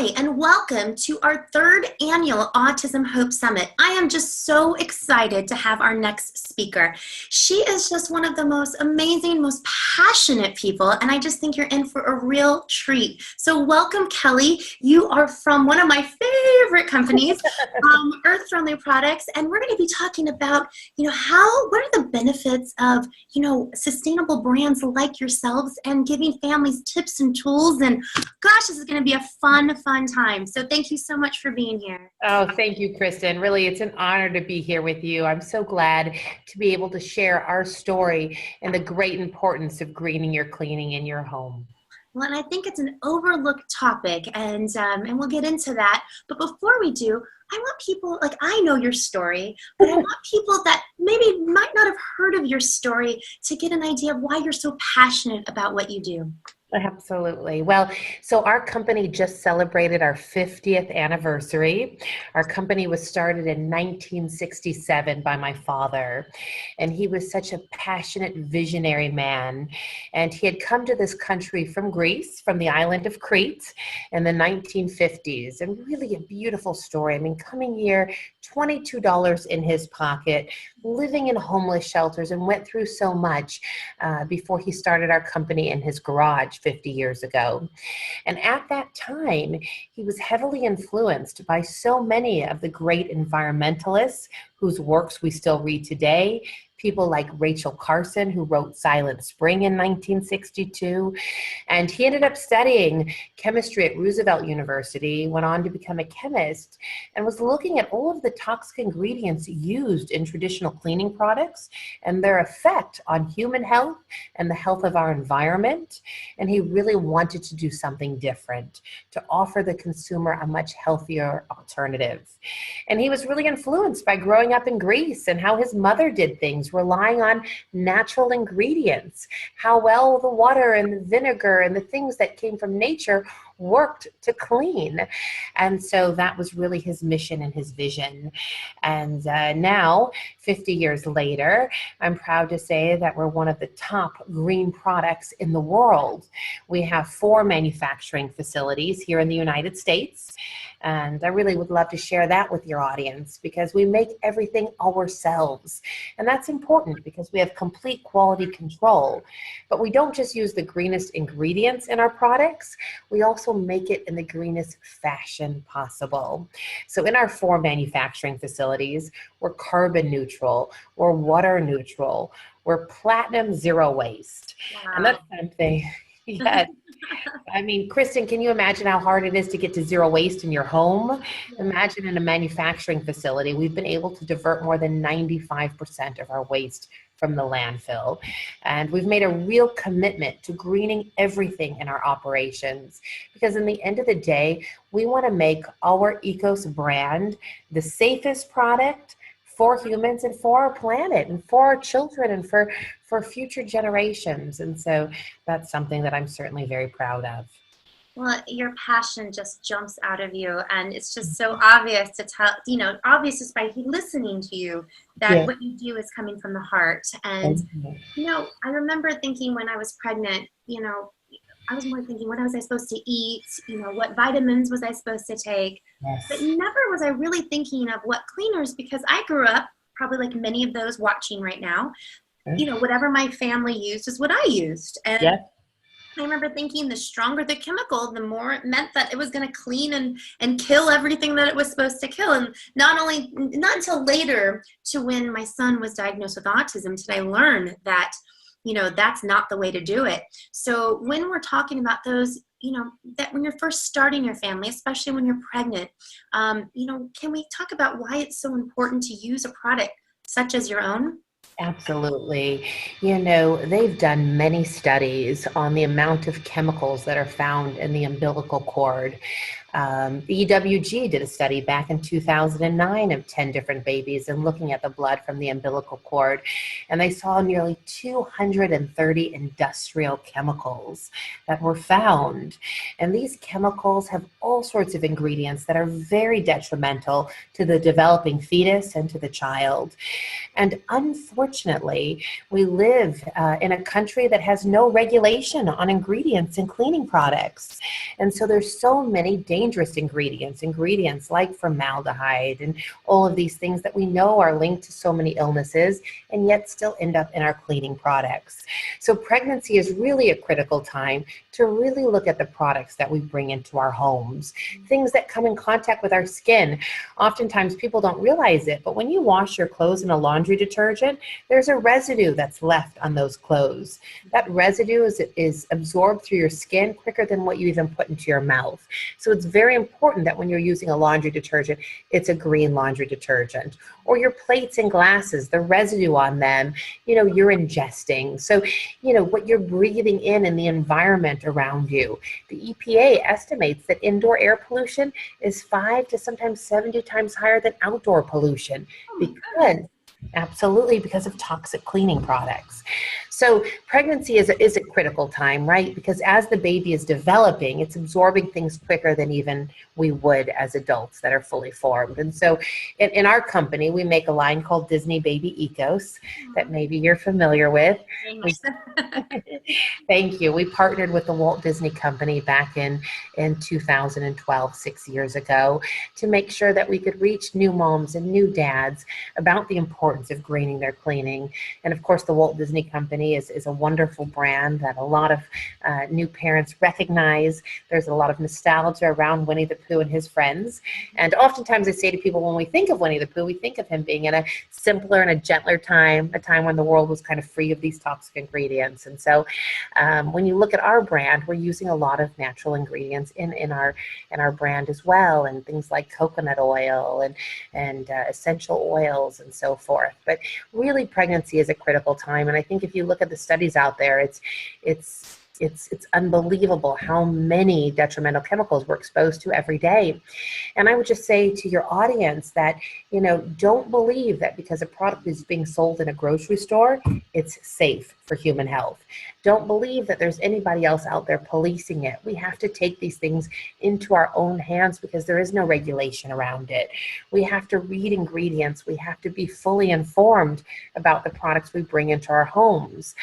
Hi, and welcome to our third annual Autism Hope Summit. I am just so excited to have our next speaker. She is just one of the most amazing, most passionate people, and I just think you're in for a real treat. So welcome, Kelly. You are from one of my favorite companies, Earth Friendly Products, and we're going to be talking about, what are the benefits of, sustainable brands like yourselves and giving families tips and tools. And gosh, this is going to be a fun time. So thank you so much for being here. Oh, thank you, Kristen. Really, it's an honor to be here with you. I'm so glad to be able to share our story and the great importance of greening your cleaning in your home. Well, and I think it's an overlooked topic, and we'll get into that. But before we do, I want people, I know your story, but I want people that maybe might not have heard of your story to get an idea of why you're so passionate about what you do. Absolutely. Well, so our company just celebrated our 50th anniversary. Our company was started in 1967 by my father, and he was such a passionate, visionary man. And he had come to this country from Greece, from the island of Crete in the 1950s, and really a beautiful story. I mean, coming here, $22 in his pocket, living in homeless shelters, and went through so much before he started our company in his garage 50 years ago. And at that time, he was heavily influenced by so many of the great environmentalists whose works we still read today. People like Rachel Carson, who wrote Silent Spring in 1962. And he ended up studying chemistry at Roosevelt University, went on to become a chemist, and was looking at all of the toxic ingredients used in traditional cleaning products and their effect on human health and the health of our environment. And he really wanted to do something different, to offer the consumer a much healthier alternative. And he was really influenced by growing up in Greece and how his mother did things, relying on natural ingredients, how well the water and the vinegar and the things that came from nature worked to clean. And so that was really his mission and his vision. And now, 50 years later, I'm proud to say that we're one of the top green products in the world. We have 4 manufacturing facilities here in the United States. And I really would love to share that with your audience, because we make everything ourselves. And that's important because we have complete quality control. But we don't just use the greenest ingredients in our products, we also make it in the greenest fashion possible. So in our 4 manufacturing facilities, we're carbon neutral, we're water neutral, we're platinum zero waste. Wow. And that's something, yes. I mean, Kristen, can you imagine how hard it is to get to zero waste in your home? Imagine in a manufacturing facility, we've been able to divert more than 95% of our waste from the landfill. And we've made a real commitment to greening everything in our operations, because in the end of the day, we want to make our Ecos brand the safest product for humans and for our planet and for our children and for future generations. And so that's something that I'm certainly very proud of. Well, your passion just jumps out of you, and it's just so obvious to tell, obvious just by listening to you that what you do is coming from the heart. And, I remember thinking when I was pregnant, I was more thinking, what was I supposed to eat? What vitamins was I supposed to take? Yes. But never was I really thinking of what cleaners, because I grew up probably like many of those watching right now, whatever my family used is what I used. And I remember thinking the stronger the chemical, the more it meant that it was going to clean and kill everything that it was supposed to kill. And not until later, to when my son was diagnosed with autism, did I learn that, that's not the way to do it. So when we're talking about those, that when you're first starting your family, especially when you're pregnant, can we talk about why it's so important to use a product such as your own? Absolutely. They've done many studies on the amount of chemicals that are found in the umbilical cord. The EWG did a study back in 2009 of 10 different babies and looking at the blood from the umbilical cord, and they saw nearly 230 industrial chemicals that were found. And these chemicals have all sorts of ingredients that are very detrimental to the developing fetus and to the child. And unfortunately, we live in a country that has no regulation on ingredients in cleaning products. And so there's so many dangerous dangerous ingredients like formaldehyde and all of these things that we know are linked to so many illnesses and yet still end up in our cleaning products. So pregnancy is really a critical time to really look at the products that we bring into our homes, things that come in contact with our skin. Oftentimes people don't realize it, but when you wash your clothes in a laundry detergent, there's a residue that's left on those clothes. That residue is absorbed through your skin quicker than what you even put into your mouth. So it's very important that when you're using a laundry detergent, it's a green laundry detergent. Or your plates and glasses, the residue on them, you're ingesting. So, what you're breathing in the environment around you. The EPA estimates that indoor air pollution is 5 to sometimes 70 times higher than outdoor pollution because of toxic cleaning products. So pregnancy is a critical time, right? Because as the baby is developing, it's absorbing things quicker than even we would as adults that are fully formed. And so in our company, we make a line called Disney Baby Ecos that maybe you're familiar with. Thank you. We partnered with the Walt Disney Company back in 2012, 6 years ago, to make sure that we could reach new moms and new dads about the importance of greening their cleaning. And of course, the Walt Disney Company is a wonderful brand that a lot of new parents recognize. There's a lot of nostalgia around Winnie the Pooh and his friends. And oftentimes I say to people, when we think of Winnie the Pooh, we think of him being in a simpler and a gentler time, a time when the world was kind of free of these toxic ingredients. And so when you look at our brand, we're using a lot of natural ingredients in our brand as well, and things like coconut oil and essential oils and so forth. But really, pregnancy is a critical time, and I think if you look at the studies out there, it's unbelievable how many detrimental chemicals we're exposed to every day. And I would just say to your audience that, don't believe that because a product is being sold in a grocery store, it's safe for human health. Don't believe that there's anybody else out there policing it. We have to take these things into our own hands because there is no regulation around it. We have to read ingredients. We have to be fully informed about the products we bring into our homes.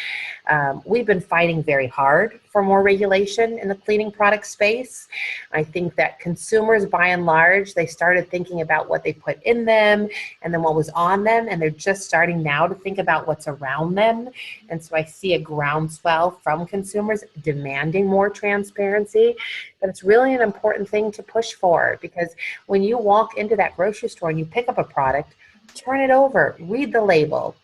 We've been fighting very hard for more regulation in the cleaning product space. I think that consumers, by and large, they started thinking about what they put in them and then what was on them, and they're just starting now to think about what's around them. And so I see a groundswell from consumers demanding more transparency, but it's really an important thing to push for, because when you walk into that grocery store and you pick up a product, turn it over, read the label.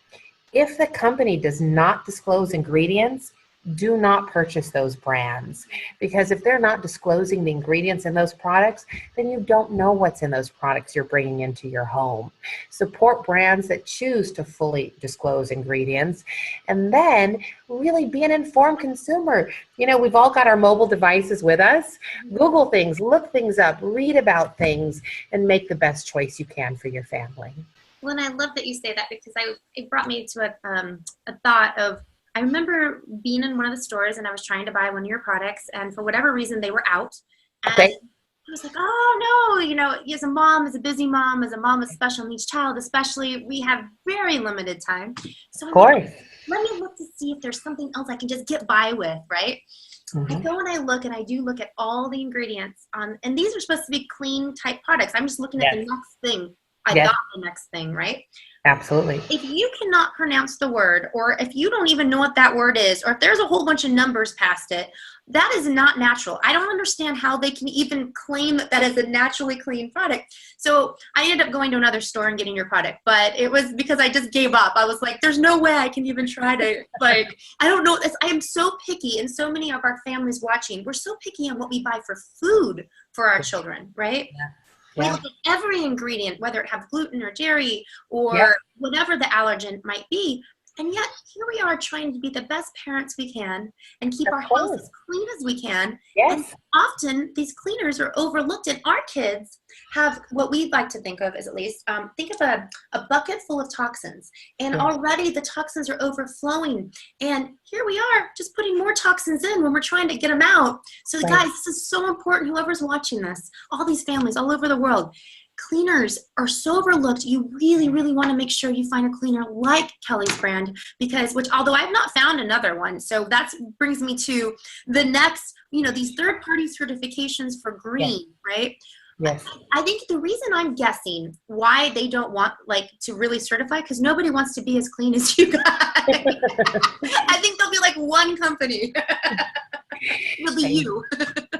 If the company does not disclose ingredients, do not purchase those brands, because if they're not disclosing the ingredients in those products, then you don't know what's in those products you're bringing into your home. Support brands that choose to fully disclose ingredients, and then really be an informed consumer. We've all got our mobile devices with us. Google things, look things up, read about things, and make the best choice you can for your family. Well, and I love that you say that, because it brought me to a thought of, I remember being in one of the stores and I was trying to buy one of your products, and for whatever reason they were out. And I was like, oh no, as a mom, as a busy mom, as a mom with special needs child especially, we have very limited time. So of course, let me look to see if there's something else I can just get by with, right? I go and I do look at all the ingredients and these are supposed to be clean type products. I'm just looking at the next thing. I got the next thing, right? Absolutely. If you cannot pronounce the word, or if you don't even know what that word is, or if there's a whole bunch of numbers past it, that is not natural. I don't understand how they can even claim that is a naturally clean product. So I ended up going to another store and getting your product, but it was because I just gave up. I was like, there's no way I can even try to, I don't know. I am so picky, and so many of our families watching, we're so picky on what we buy for food for our children, right? Yeah. We look at every ingredient, whether it have gluten or dairy or whatever the allergen might be. And yet here we are trying to be the best parents we can and keep our house as clean as we can. Yes. And often these cleaners are overlooked, and our kids have what we like to think of as, at least, think of a bucket full of toxins, and already the toxins are overflowing. And here we are just putting more toxins in when we're trying to get them out. So guys, this is so important. Whoever's watching this, all these families all over the world, cleaners are so overlooked. You really, really want to make sure you find a cleaner like Kelly's brand, because, which, although I've not found another one, so that brings me to the next, these third-party certifications for green, right? Yes. I think the reason, I'm guessing why they don't want to really certify, because nobody wants to be as clean as you guys. I think there'll be one company. It'll be you.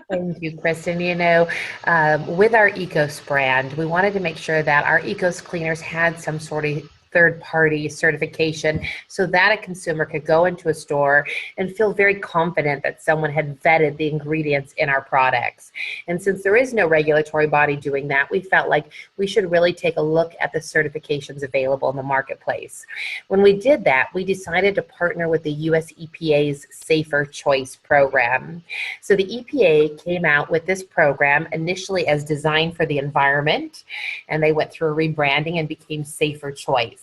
Thank you, Kristen. With our Ecos brand, we wanted to make sure that our Ecos cleaners had some sort of third-party certification so that a consumer could go into a store and feel very confident that someone had vetted the ingredients in our products. And since there is no regulatory body doing that, we felt like we should really take a look at the certifications available in the marketplace. When we did that, we decided to partner with the US EPA's Safer Choice program. So the EPA came out with this program initially as designed for the environment, and they went through a rebranding and became Safer Choice.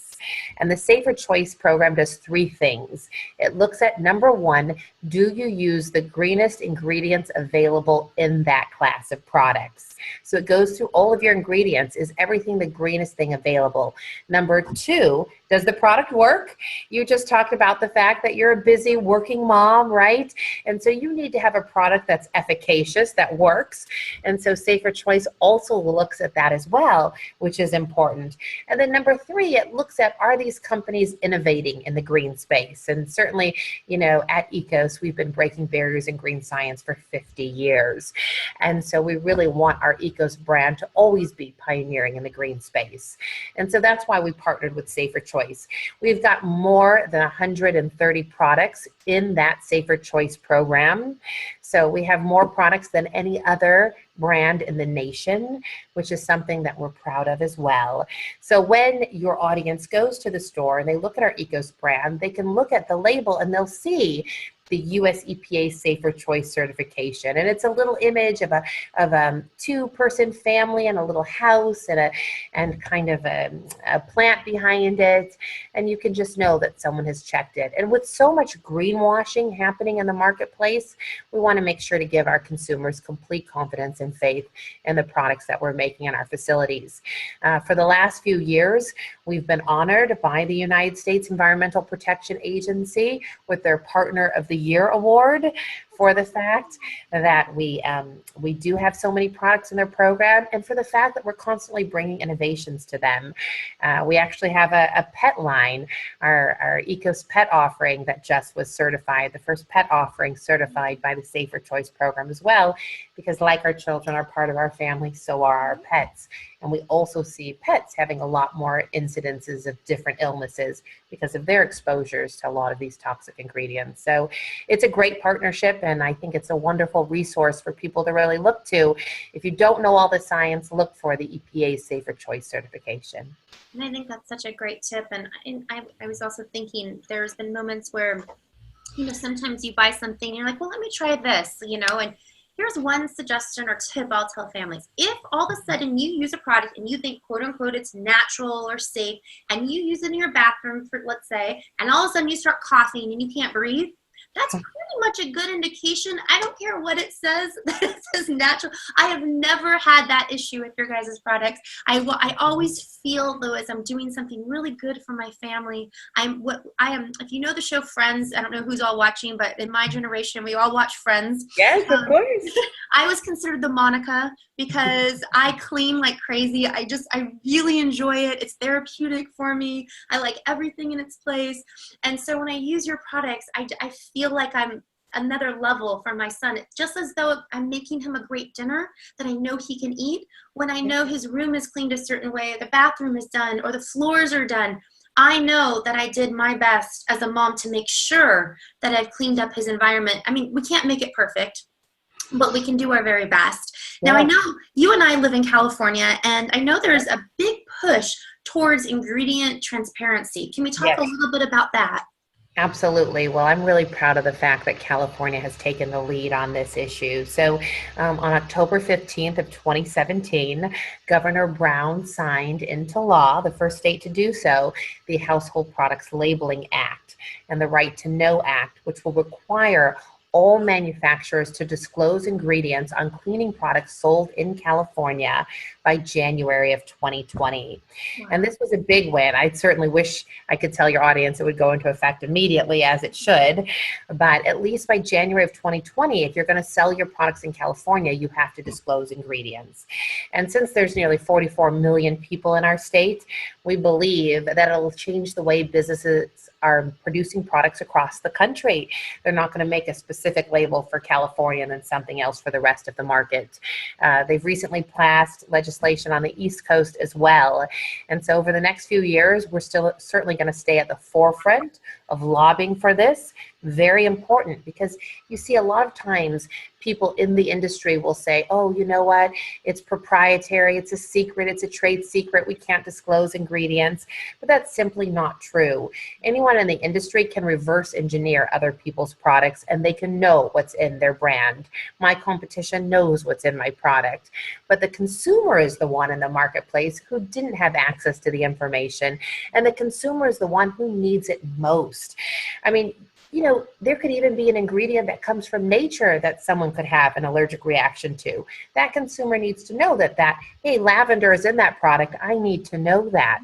And the Safer Choice program does three things. It looks at, number one, do you use the greenest ingredients available in that class of products? So it goes through all of your ingredients. Is everything the greenest thing available? Number two, does the product work? You just talked about the fact that you're a busy working mom, right? And so you need to have a product that's efficacious, that works. And so Safer Choice also looks at that as well, which is important. And then number three, it looks at, are these companies innovating in the green space? And certainly, at Ecos, we've been breaking barriers in green science for 50 years. And so we really want our Ecos brand to always be pioneering in the green space. And so that's why we partnered with Safer Choice. We've got more than 130 products in that Safer Choice program. So we have more products than any other brand in the nation, which is something that we're proud of as well. So when your audience goes to the store and they look at our Ecos brand, they can look at the label and they'll see the US EPA Safer Choice certification. And it's a little image of a two-person family and a little house and kind of a plant behind it. And you can just know that someone has checked it. And with so much greenwashing happening in the marketplace, we want to make sure to give our consumers complete confidence and faith in the products that we're making in our facilities. For the last few years, we've been honored by the United States Environmental Protection Agency with their Partner of the Year award for the fact that we do have so many products in their program, and for the fact that we're constantly bringing innovations to them. We actually have a pet line, our Ecos Pet offering that just was certified, the first pet offering certified by the Safer Choice program as well, because like our children are part of our family, so are our pets. And we also see pets having a lot more incidences of different illnesses because of their exposures to a lot of these toxic ingredients. So it's a great partnership, and I think it's a wonderful resource for people to really look to. If you don't know all the science, look for the EPA Safer Choice certification. And I think that's such a great tip. And I was also thinking, there's been moments where, sometimes you buy something and you're like, well, let me try this, and here's one suggestion or tip I'll tell families. If all of a sudden you use a product and you think, quote unquote, it's natural or safe, and you use it in your bathroom, for, let's say, and all of a sudden you start coughing and you can't breathe, that's pretty much a good indication. I don't care what it says, that it says natural. I have never had that issue with your guys' products. I always feel, though, as I'm doing something really good for my family, if you know the show Friends, I don't know who's all watching, but in my generation, we all watch Friends. Yes, of course. I was considered the Monica because I clean like crazy. I really enjoy it. It's therapeutic for me. I like everything in its place. And so when I use your products, I feel like I'm another level for my son. It's just as though I'm making him a great dinner that I know he can eat. When I know his room is cleaned a certain way, the bathroom is done, or the floors are done, I know that I did my best as a mom to make sure that I've cleaned up his environment. I mean, we can't make it perfect, but we can do our very best. Now, I know you and I live in California, and I know there's a big push towards ingredient transparency. Can we talk a little bit about that? Absolutely. Well, I'm really proud of the fact that California has taken the lead on this issue. So on October 15th of 2017, Governor Brown signed into law, the first state to do so, the Household Products Labeling Act and the Right to Know Act, which will require all manufacturers to disclose ingredients on cleaning products sold in California by January of 2020. Wow. And this was a big win. I certainly wish I could tell your audience it would go into effect immediately, as it should, but at least by January of 2020, if you're going to sell your products in California, you have to disclose ingredients. And since there's nearly 44 million people in our state, we believe that it'll change the way businesses are producing products across the country. They're not going to make a specific label for California and then something else for the rest of the market. They've recently passed legislation on the East Coast as well. And so over the next few years, we're still certainly going to stay at the forefront of lobbying for this. Very important, because you see a lot of times people in the industry will say, oh, you know what, it's proprietary, it's a secret, it's a trade secret, we can't disclose ingredients. But that's simply not true. Anyone in the industry can reverse engineer other people's products, and they can know what's in their brand. My competition knows what's in my product. But the consumer is the one in the marketplace who didn't have access to the information, and the consumer is the one who needs it most. I mean, you know, there could even be an ingredient that comes from nature that someone could have an allergic reaction to. That consumer needs to know that, hey, lavender is in that product. I need to know that.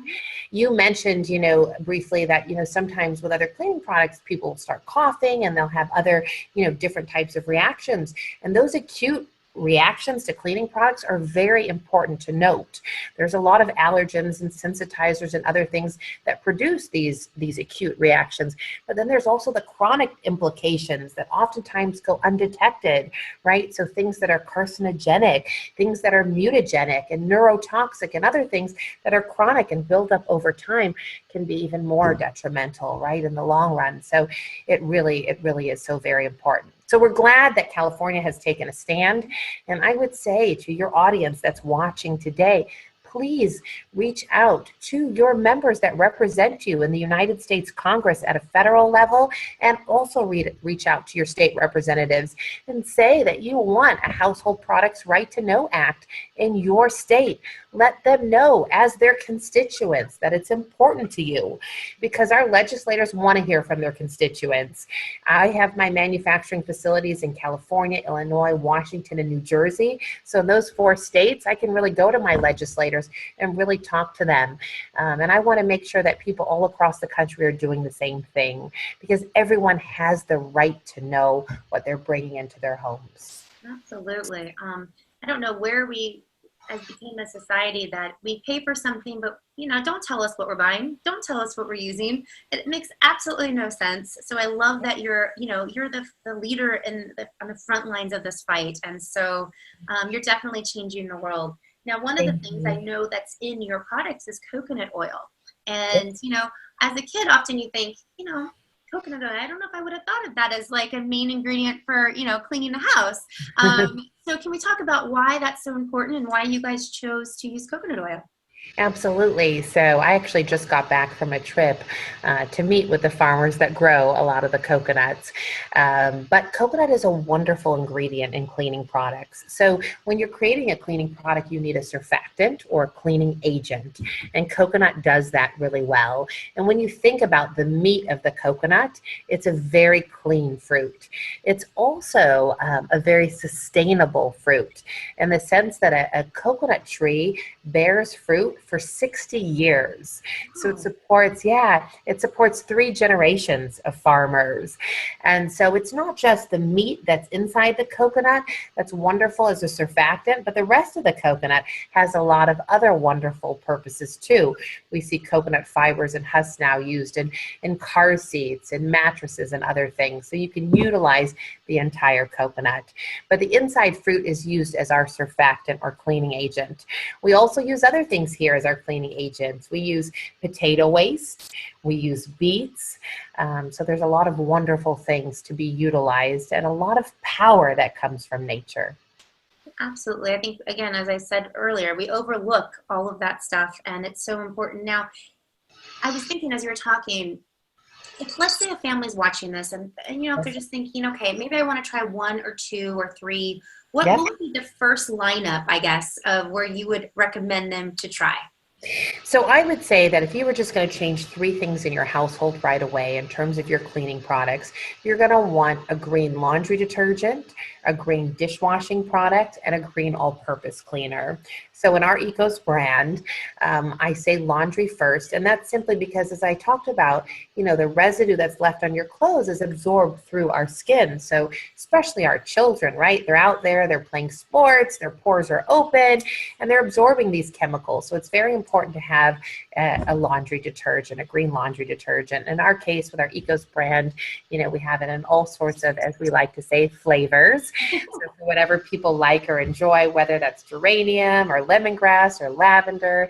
You mentioned, you know, briefly that, you know, sometimes with other cleaning products, people start coughing and they'll have other, you know, different types of reactions. And those acute reactions to cleaning products are very important to note. There's a lot of allergens and sensitizers and other things that produce these acute reactions, but then there's also the chronic implications that oftentimes go undetected, right? So things that are carcinogenic, things that are mutagenic and neurotoxic, and other things that are chronic and build up over time can be even more detrimental, right, in the long run. So it really is so very important. So we're glad that California has taken a stand. And I would say to your audience that's watching today, please reach out to your members that represent you in the United States Congress at a federal level, and also reach out to your state representatives and say that you want a Household Products Right to Know Act in your state. Let them know as their constituents that it's important to you, because our legislators want to hear from their constituents. I have my manufacturing facilities in California, Illinois, Washington, and New Jersey. So in those 4 states, I can really go to my legislators and really talk to them. And I want to make sure that people all across the country are doing the same thing, because everyone has the right to know what they're bringing into their homes. Absolutely. I don't know where we has become a society that we pay for something, but, you know, don't tell us what we're buying. Don't tell us what we're using. It makes absolutely no sense. So I love that you're the leader on the front lines of this fight. And so you're definitely changing the world. Now, one of the things I know that's in your products is coconut oil. And, you know, as a kid, often you think, you know, coconut oil, I don't know if I would have thought of that as like a main ingredient for, you know, cleaning the house. So can we talk about why that's so important and why you guys chose to use coconut oil? Absolutely. So I actually just got back from a trip to meet with the farmers that grow a lot of the coconuts. But coconut is a wonderful ingredient in cleaning products. So when you're creating a cleaning product, you need a surfactant or a cleaning agent. And coconut does that really well. And when you think about the meat of the coconut, it's a very clean fruit. It's also a very sustainable fruit, in the sense that a coconut tree bears fruit for 60 years. So it supports 3 generations of farmers. And so it's not just the meat that's inside the coconut that's wonderful as a surfactant, but the rest of the coconut has a lot of other wonderful purposes too. We see coconut fibers and husks now used in car seats and mattresses and other things. So you can utilize the entire coconut. But the inside fruit is used as our surfactant or cleaning agent. We also use other things here as our cleaning agents. We use potato waste, we use beets. So there's a lot of wonderful things to be utilized, and a lot of power that comes from nature. Absolutely. I think, again, as I said earlier, we overlook all of that stuff, and it's so important. Now, I was thinking as you were talking, if let's say a family's watching this and you know, if they're just thinking, okay, maybe I want to try 1 or 2 or 3, what would be the first lineup, I guess, of where you would recommend them to try? So I would say that if you were just going to change three things in your household right away in terms of your cleaning products, you're going to want a green laundry detergent, a green dishwashing product, and a green all-purpose cleaner. So in our Ecos brand, I say laundry first, and that's simply because, as I talked about, the residue that's left on your clothes is absorbed through our skin. So especially our children, right? They're out there, they're playing sports, their pores are open, and they're absorbing these chemicals. So it's very important to have a laundry detergent, a green laundry detergent. In our case, with our Ecos brand, we have it in all sorts of, as we like to say, flavors. So for whatever people like or enjoy, whether that's geranium or lemongrass or lavender,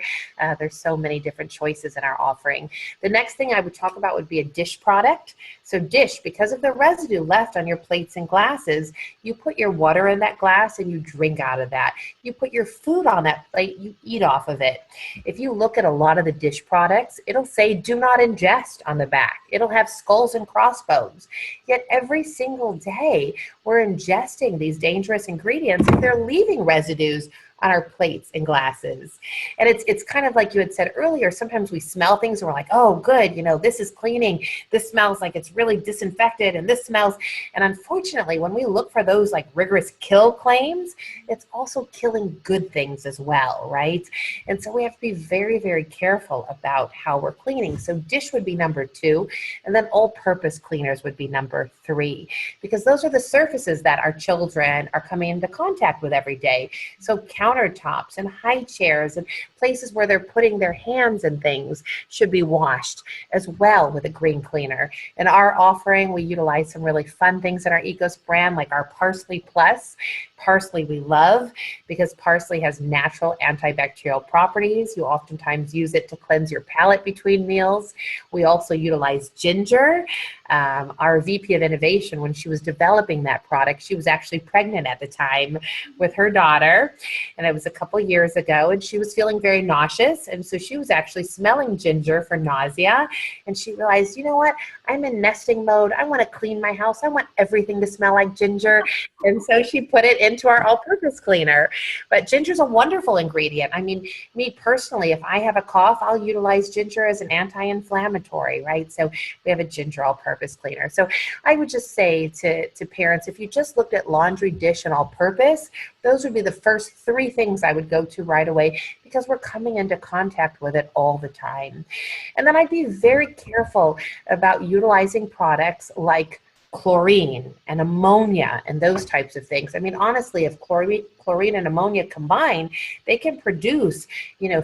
there's so many different choices in our offering. The next thing I would talk about would be a dish product. So dish, because of the residue left on your plates and glasses, you put your water in that glass and you drink out of that. You put your food on that plate, you eat off of it. If you look at a lot of the dish products, it'll say do not ingest on the back. It'll have skulls and crossbones. Yet every single day we're ingesting these dangerous ingredients and they're leaving residues on our plates and glasses. And it's kind of like you had said earlier, sometimes we smell things and we're like, oh, good, this is cleaning. This smells like it's really disinfected and this smells. And unfortunately, when we look for those like rigorous kill claims, it's also killing good things as well, right? And so we have to be very, very careful about how we're cleaning. So dish would be number 2, and then all-purpose cleaners would be number 3, because those are the surfaces that our children are coming into contact with every day. So countertops and high chairs and places where they're putting their hands and things should be washed as well with a green cleaner. In our offering, we utilize some really fun things in our Ecos brand, like our Parsley Plus. Parsley we love because parsley has natural antibacterial properties. You oftentimes use it to cleanse your palate between meals. We also utilize ginger. Our VP of Innovation, when she was developing that product, she was actually pregnant at the time with her daughter, and it was a couple years ago, and she was feeling very nauseous, and so she was actually smelling ginger for nausea, and she realized, you know what, I'm in nesting mode. I want to clean my house. I want everything to smell like ginger, and so she put it into our all-purpose cleaner. But ginger's a wonderful ingredient. I mean, me personally, if I have a cough, I'll utilize ginger as an anti-inflammatory, right? So we have a ginger all-purpose cleaner. So I would just say to parents, if you just looked at laundry, dish, and all-purpose, those would be the first 3 things I would go to right away, because we're coming into contact with it all the time. And then I'd be very careful about utilizing products like chlorine and ammonia and those types of things. I mean, honestly, if chlorine and ammonia combine, they can produce,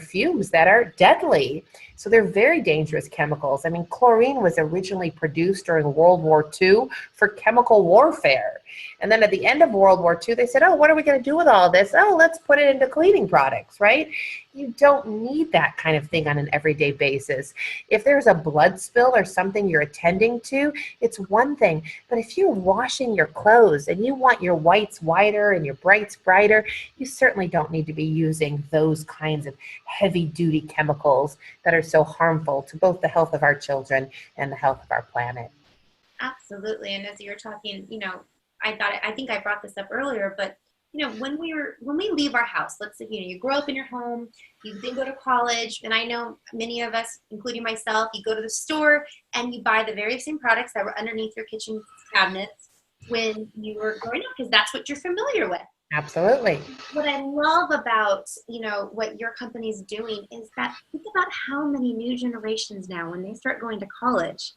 fumes that are deadly. So they're very dangerous chemicals. I mean, chlorine was originally produced during World War II for chemical warfare. And then at the end of World War II, they said, oh, what are we going to do with all this? Oh, let's put it into cleaning products, right? You don't need that kind of thing on an everyday basis. If there's a blood spill or something you're attending to, it's one thing. But if you're washing your clothes and you want your whites whiter and your brights brighter, you certainly don't need to be using those kinds of heavy-duty chemicals that are so harmful to both the health of our children and the health of our planet. Absolutely. And as you're talking, I think I brought this up earlier, but when we leave our house, let's say, you grow up in your home, you then go to college, and I know many of us, including myself, you go to the store and you buy the very same products that were underneath your kitchen cabinets when you were growing up, because that's what you're familiar with. Absolutely. What I love about, what your company's doing is that think about how many new generations now, when they start going to college,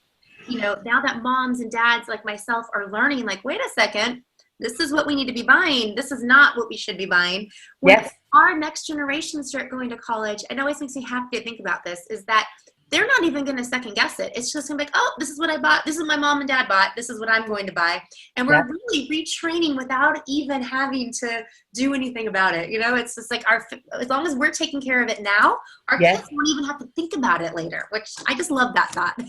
now that moms and dads like myself are learning, like, wait a second, this is what we need to be buying. This is not what we should be buying. When yes. Our next generation start going to college, it always makes me happy to think about this, is that they're not even going to second guess it. It's just going to be like, oh, this is what I bought. This is what my mom and dad bought. This is what I'm going to buy. And we're really retraining without even having to do anything about it. It's just like as long as we're taking care of it now, our kids won't even have to think about it later, which I just love that thought.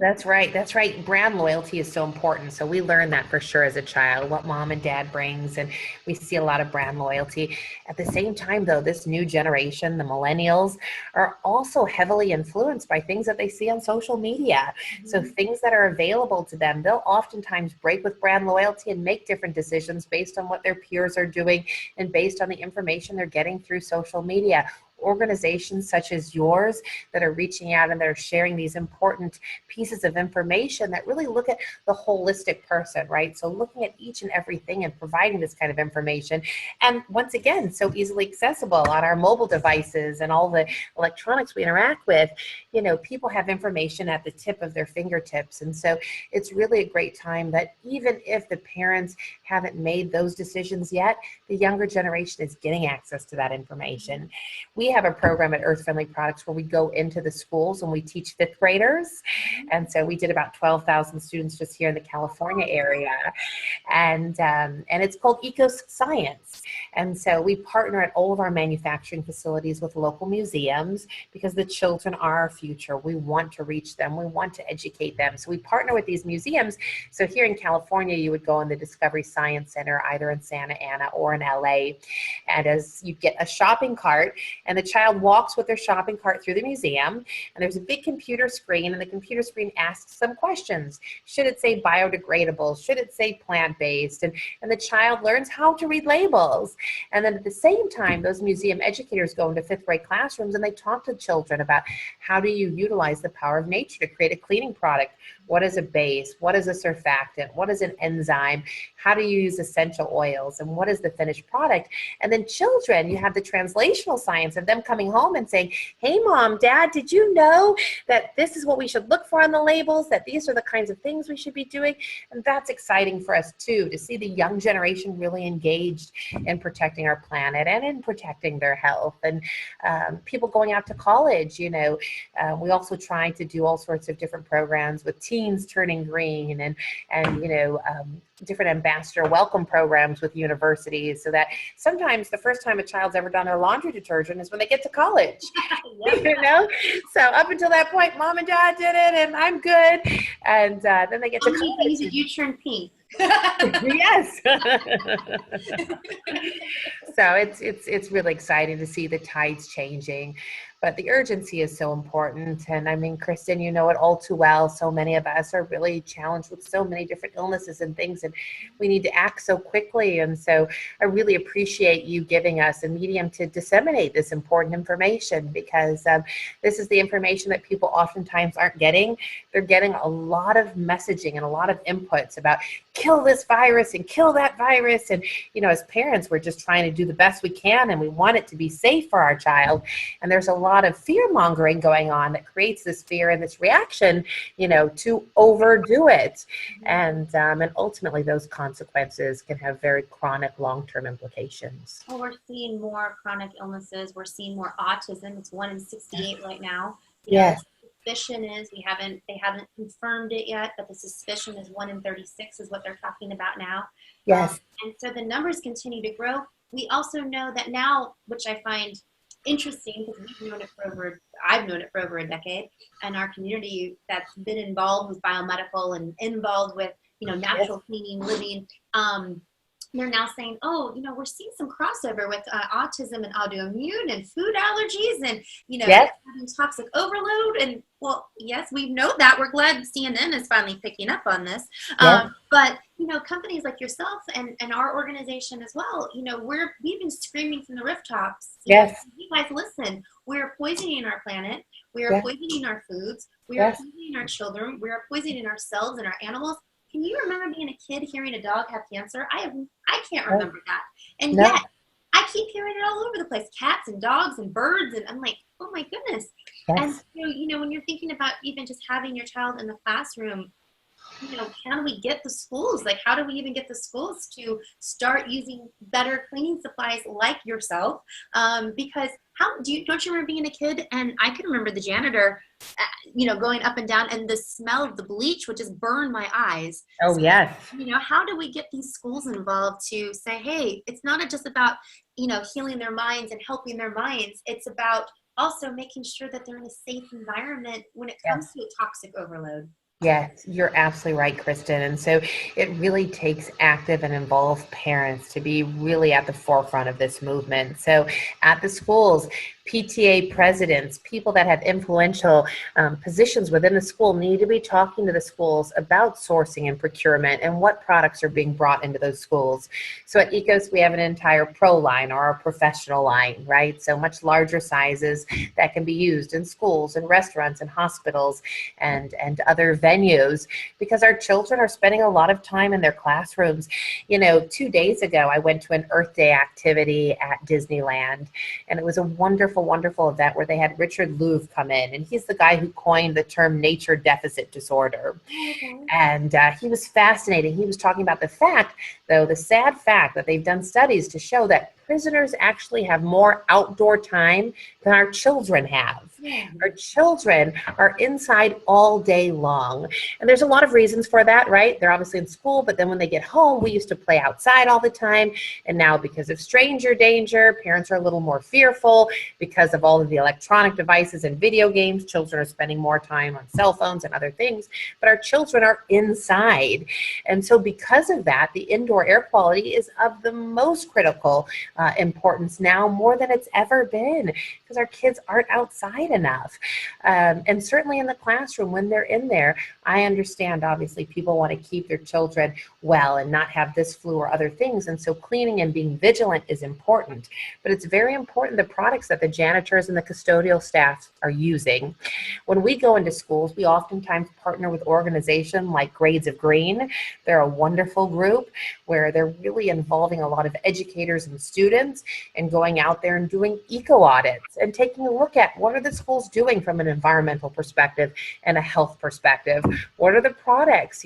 That's right. That's right. Brand loyalty is so important. So we learn that for sure as a child, what mom and dad brings, and we see a lot of brand loyalty. At the same time, though, this new generation, the millennials, are also heavily influenced by things that they see on social media. Mm-hmm. So things that are available to them, they'll oftentimes break with brand loyalty and make different decisions based on what their peers are doing and based on the information they're getting through social media. organizations such as yours that are reaching out and that are sharing these important pieces of information that really look at the holistic person, right? So looking at each and everything and providing this kind of information. And once again, so easily accessible on our mobile devices and all the electronics we interact with. You know, people have information at the tip of their fingertips. And so it's really a great time that even if the parents haven't made those decisions yet, the younger generation is getting access to that information. We have a program at Earth Friendly Products where we go into the schools and we teach fifth graders. And so we did about 12,000 students just here in the California area. And it's called Eco Science. And so we partner at all of our manufacturing facilities with local museums because the children are our future. We want to reach them. We want to educate them. So we partner with these museums. So here in California, you would go in the Discovery Science Center, either in Santa Ana or in LA. And as you get a shopping cart, and the child walks with their shopping cart through the museum, and there's a big computer screen, and the computer screen asks some questions. Should it say biodegradable? Should it say plant-based? And the child learns how to read labels. And then at the same time, those museum educators go into fifth grade classrooms and they talk to children about how do you utilize the power of nature to create a cleaning product? What is a base? What is a surfactant? What is an enzyme? How do you use essential oils? And what is the finished product? And then children, you have the translational science of them coming home and saying, hey, mom, dad, did you know that this is what we should look for on the labels, that these are the kinds of things we should be doing? And that's exciting for us too, to see the young generation really engaged in protecting our planet and in protecting their health. And people going out to college, you know, we also try to do all sorts of different programs with teens turning green and you know, different ambassador welcome programs with universities, so that sometimes the first time a child's ever done their laundry detergent is when they get to college. You know, so up until that point, mom and dad did it and I'm good, and then they get to college. You turn pink. Yes. So it's really exciting to see the tides changing, but the urgency is so important. And I mean, Kristen, you know it all too well. So many of us are really challenged with so many different illnesses and things, and we need to act so quickly. And so I really appreciate you giving us a medium to disseminate this important information, because this is the information that people oftentimes aren't getting. They're getting a lot of messaging and a lot of inputs about kill this virus and kill that virus. And, you know, as parents, we're just trying to do the best we can, and we want it to be safe for our child. And there's a lot of fear mongering going on that creates this fear and this reaction, you know, to overdo it. And ultimately those consequences can have very chronic long-term implications. Well, we're seeing more chronic illnesses. We're seeing more autism. It's 1 in 68 right now. Yes. Suspicion is they haven't confirmed it yet, but the suspicion is 1 in 36 is what they're talking about now. Yes. And so the numbers continue to grow. We also know that now, which I find interesting because I've known it for over a decade, and our community that's been involved with biomedical and involved with, you know, natural cleaning, living, they're now saying, oh, you know, we're seeing some crossover with autism and autoimmune and food allergies and, you know, having toxic overload. And, well, yes, we know that. We're glad CNN is finally picking up on this. But, you know, companies like yourself and our organization as well, you know, we've been screaming from the rooftops. You guys, listen, we're poisoning our planet. We are poisoning our foods. We are poisoning our children. We are poisoning ourselves and our animals. Can you remember being a kid hearing a dog have cancer? I can't remember that. And yet, I keep hearing it all over the place. Cats and dogs and birds. And I'm like, oh my goodness. And so, you know, when you're thinking about even just having your child in the classroom, you know, can we get the schools? Like, how do we even get the schools to start using better cleaning supplies like yourself? Because don't you remember being a kid? And I can remember the janitor, you know, going up and down, and the smell of the bleach would just burn my eyes. Oh, yes. You know, how do we get these schools involved to say, hey, it's not just about, you know, healing their minds and helping their minds. It's about also making sure that they're in a safe environment when it comes to a toxic overload. Yes, you're absolutely right, Kristen. And so it really takes active and involved parents to be really at the forefront of this movement. So at the schools, PTA presidents, people that have influential positions within the school need to be talking to the schools about sourcing and procurement and what products are being brought into those schools. So at ECOS, we have an entire pro line or our professional line, right? So much larger sizes that can be used in schools and restaurants and hospitals and other venues, because our children are spending a lot of time in their classrooms. 2 days ago, I went to an Earth Day activity at Disneyland, and it was a wonderful, wonderful event where they had Richard Louv come in, and he's the guy who coined the term nature deficit disorder. And he was fascinating. He was talking about the fact, though, the sad fact that they've done studies to show that prisoners actually have more outdoor time than our children have. Our children are inside all day long. And there's a lot of reasons for that, right? They're obviously in school, but then when they get home, we used to play outside all the time. And now because of stranger danger, parents are a little more fearful because of all of the electronic devices and video games. Children are spending more time on cell phones and other things, but our children are inside. And so because of that, the indoor air quality is of the most critical importance now, more than it's ever been, because our kids aren't outside enough. And certainly in the classroom, when they're in there, I understand, obviously, people want to keep their children well and not have this flu or other things. And so cleaning and being vigilant is important. But it's very important the products that the janitors and the custodial staff are using. When we go into schools, we oftentimes partner with organizations like Grades of Green. They're a wonderful group where they're really involving a lot of educators and students and going out there and doing eco audits and taking a look at what are the schools doing from an environmental perspective and a health perspective. What are the products?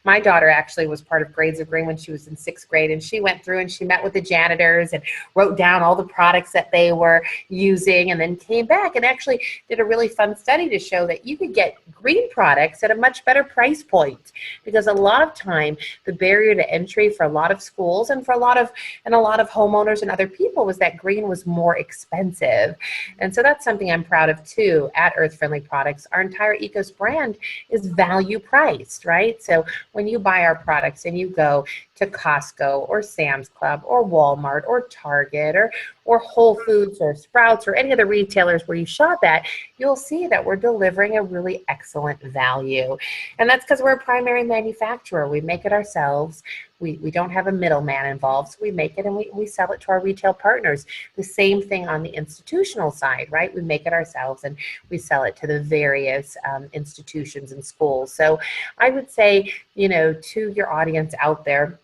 My daughter actually was part of Grades of Green when she was in 6th grade, and she went through and she met with the janitors and wrote down all the products that they were using, and then came back and actually did a really fun study to show that you could get green products at a much better price point, because a lot of time the barrier to entry for a lot of schools and for a lot of homeowners and other people was that green was more expensive. And so that's something I'm proud of too at Earth Friendly Products. Our entire ECOS brand is value priced, right? So when you buy our products and you go to Costco or Sam's Club or Walmart or Target or Whole Foods or Sprouts or any of the retailers where you shop at, you'll see that we're delivering a really excellent value. And that's because we're a primary manufacturer. We make it ourselves. We don't have a middleman involved, so we make it and we sell it to our retail partners. The same thing on the institutional side, right? We make it ourselves and we sell it to the various institutions and schools. So I would say, to your audience out there,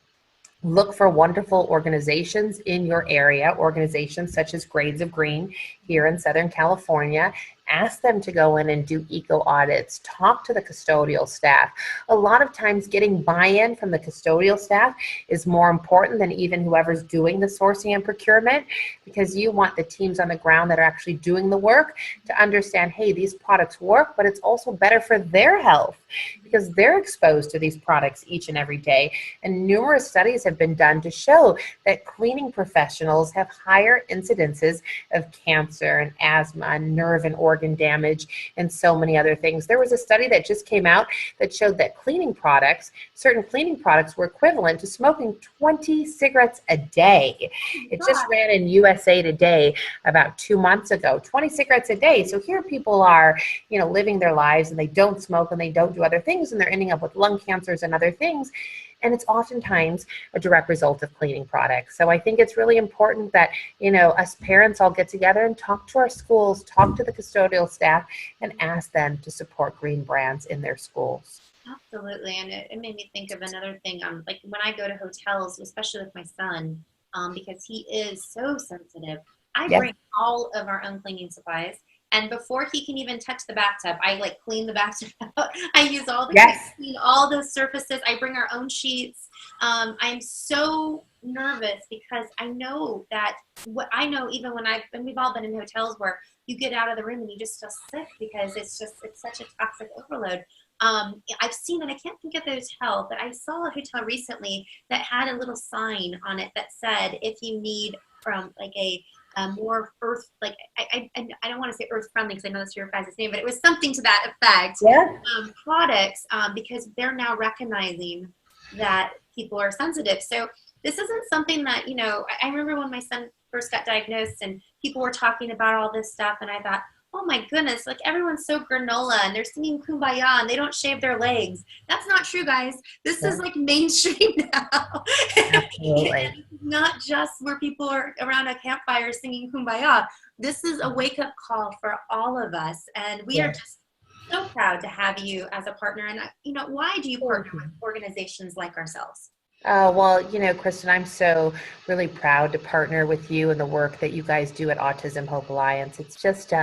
look for wonderful organizations in your area, organizations such as Grades of Green here in Southern California. Ask them to go in and do eco audits. Talk to the custodial staff. A lot of times getting buy-in from the custodial staff is more important than even whoever's doing the sourcing and procurement, because you want the teams on the ground that are actually doing the work to understand, hey, these products work, but it's also better for their health because they're exposed to these products each and every day. And numerous studies have been done to show that cleaning professionals have higher incidences of cancer and asthma and nerve and organ damage and so many other things. There was a study that just came out that showed that certain cleaning products were equivalent to smoking 20 cigarettes a day. It just ran in USA Today about 2 months ago, 20 cigarettes a day. So here people are, living their lives and they don't smoke and they don't do other things and they're ending up with lung cancers and other things. And it's oftentimes a direct result of cleaning products. So I think it's really important that, us parents all get together and talk to our schools, talk to the custodial staff, and ask them to support green brands in their schools. Absolutely. And it made me think of another thing. Like when I go to hotels, especially with my son, because he is so sensitive, I bring all of our own cleaning supplies. And before he can even touch the bathtub, I clean the bathtub out. I use all the clean all the surfaces. I bring our own sheets. I'm so nervous because I know that even when we've all been in hotels where you get out of the room and you just feel sick because it's such a toxic overload. I've seen it. I can't think of the hotel, but I saw a hotel recently that had a little sign on it that said, if you need from a more earth, I don't want to say earth friendly because I know that's your guys' name, but it was something to that effect. Products, because they're now recognizing that people are sensitive. So this isn't something that, I remember when my son first got diagnosed and people were talking about all this stuff, and I thought, oh my goodness, like everyone's so granola and they're singing Kumbaya and they don't shave their legs. That's not true, guys. This is like mainstream now. Absolutely. Not just where people are around a campfire singing Kumbaya. This is a wake-up call for all of us, and we are just so proud to have you as a partner. And why do you partner with organizations like ourselves? Well, Kristen, I'm so really proud to partner with you and the work that you guys do at Autism Hope Alliance. It's just,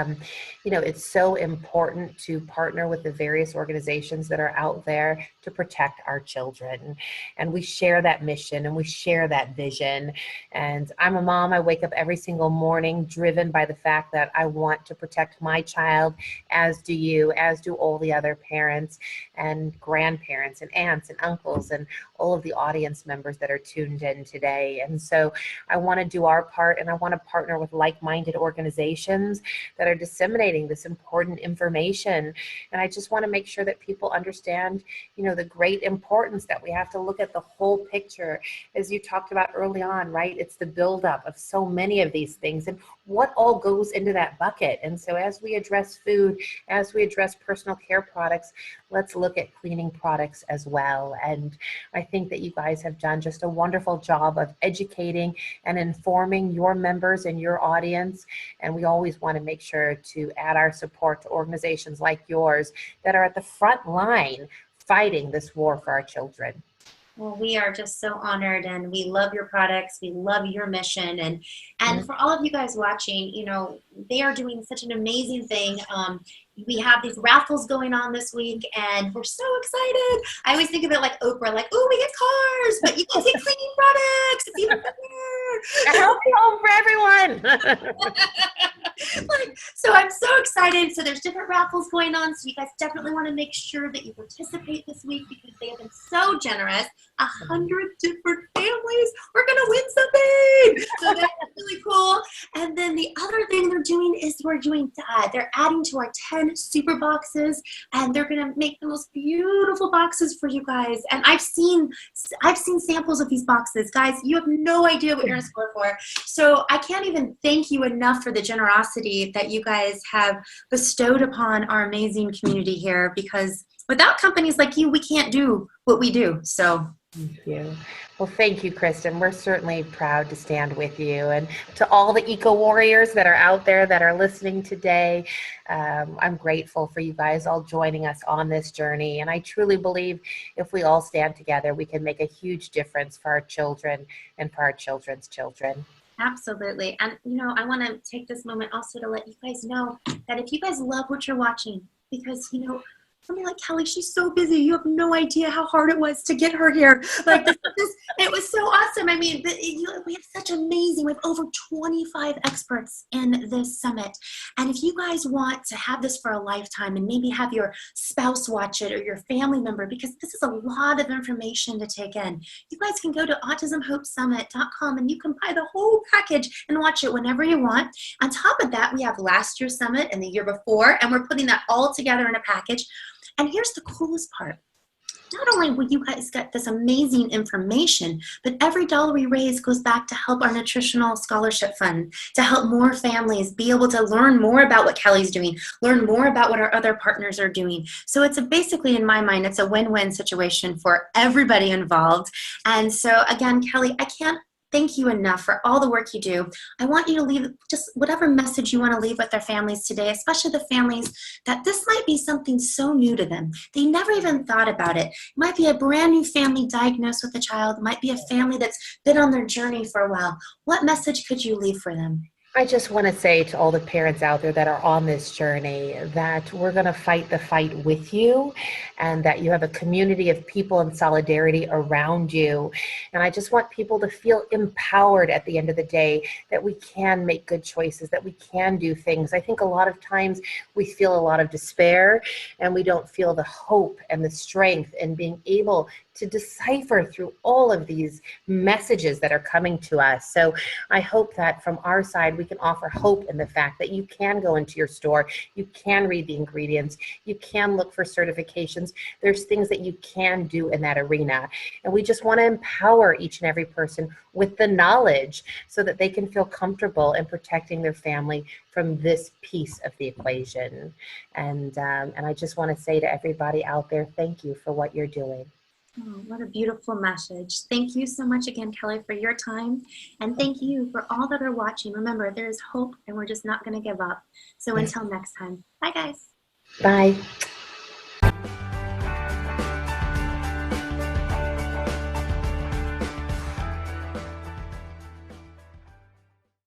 it's so important to partner with the various organizations that are out there to protect our children. And we share that mission and we share that vision. And I'm a mom. I wake up every single morning driven by the fact that I want to protect my child, as do you, as do all the other parents and grandparents and aunts and uncles and all of the audience members that are tuned in today. And so I want to do our part, and I want to partner with like-minded organizations that are disseminating this important information. And I just want to make sure that people understand, the great importance that we have to look at the whole picture, as you talked about early on, right? It's the buildup of so many of these things and what all goes into that bucket. And so as we address food, as we address personal care products, let's look at cleaning products as well. And I think that you guys have done just a wonderful job of educating and informing your members and your audience. And we always want to make sure to add our support to organizations like yours that are at the front line fighting this war for our children. Well, we are just so honored, and we love your products. We love your mission, and for all of you guys watching, they are doing such an amazing thing. We have these raffles going on this week, and we're so excited. I always think of it like Oprah, like, oh, we get cars, but you can get cleaning products. It's even better. A healthy home for everyone. So I'm so excited. So there's different raffles going on. So you guys definitely want to make sure that you participate this week, because they have been so generous. 100 different families. We're going to win something. So that's really cool. And then the other thing they're doing is they're adding to our 10 super boxes, and they're going to make the most beautiful boxes for you guys. And I've seen samples of these boxes. Guys, you have no idea what you're in store for. So I can't even thank you enough for the generosity that you guys have bestowed upon our amazing community here, because without companies like you, we can't do what we do. So thank you. Well, thank you, Kristen. We're certainly proud to stand with you. And to all the eco warriors that are out there that are listening today, I'm grateful for you guys all joining us on this journey. And I truly believe if we all stand together, we can make a huge difference for our children and for our children's children. Absolutely. And, I want to take this moment also to let you guys know that if you guys love what you're watching, because, somebody like Kelly, she's so busy. You have no idea how hard it was to get her here. Like it was so awesome. I mean, we have we have over 25 experts in this summit. And if you guys want to have this for a lifetime and maybe have your spouse watch it or your family member, because this is a lot of information to take in, you guys can go to autismhopesummit.com and you can buy the whole package and watch it whenever you want. On top of that, we have last year's summit and the year before, and we're putting that all together in a package. And here's the coolest part. Not only will you guys get this amazing information, but every dollar we raise goes back to help our nutritional scholarship fund, to help more families be able to learn more about what Kelly's doing, learn more about what our other partners are doing. So it's basically, in my mind, it's a win-win situation for everybody involved. And so again, Kelly, I can't thank you enough for all the work you do. I want you to leave just whatever message you want to leave with their families today, especially the families that this might be something so new to them. They never even thought about it. It might be a brand new family diagnosed with a child. It might be a family that's been on their journey for a while. What message could you leave for them? I just want to say to all the parents out there that are on this journey that we're going to fight the fight with you, and that you have a community of people in solidarity around you. And I just want people to feel empowered at the end of the day, that we can make good choices, that we can do things. I think a lot of times we feel a lot of despair and we don't feel the hope and the strength in being able to decipher through all of these messages that are coming to us. So I hope that from our side, we can offer hope in the fact that you can go into your store, you can read the ingredients, you can look for certifications. There's things that you can do in that arena. And we just want to empower each and every person with the knowledge so that they can feel comfortable in protecting their family from this piece of the equation. And I just want to say to everybody out there, thank you for what you're doing. Oh, what a beautiful message. Thank you so much again, Kelly, for your time. And thank you for all that are watching. Remember, there is hope and we're just not going to give up. So until next time, bye guys. Bye.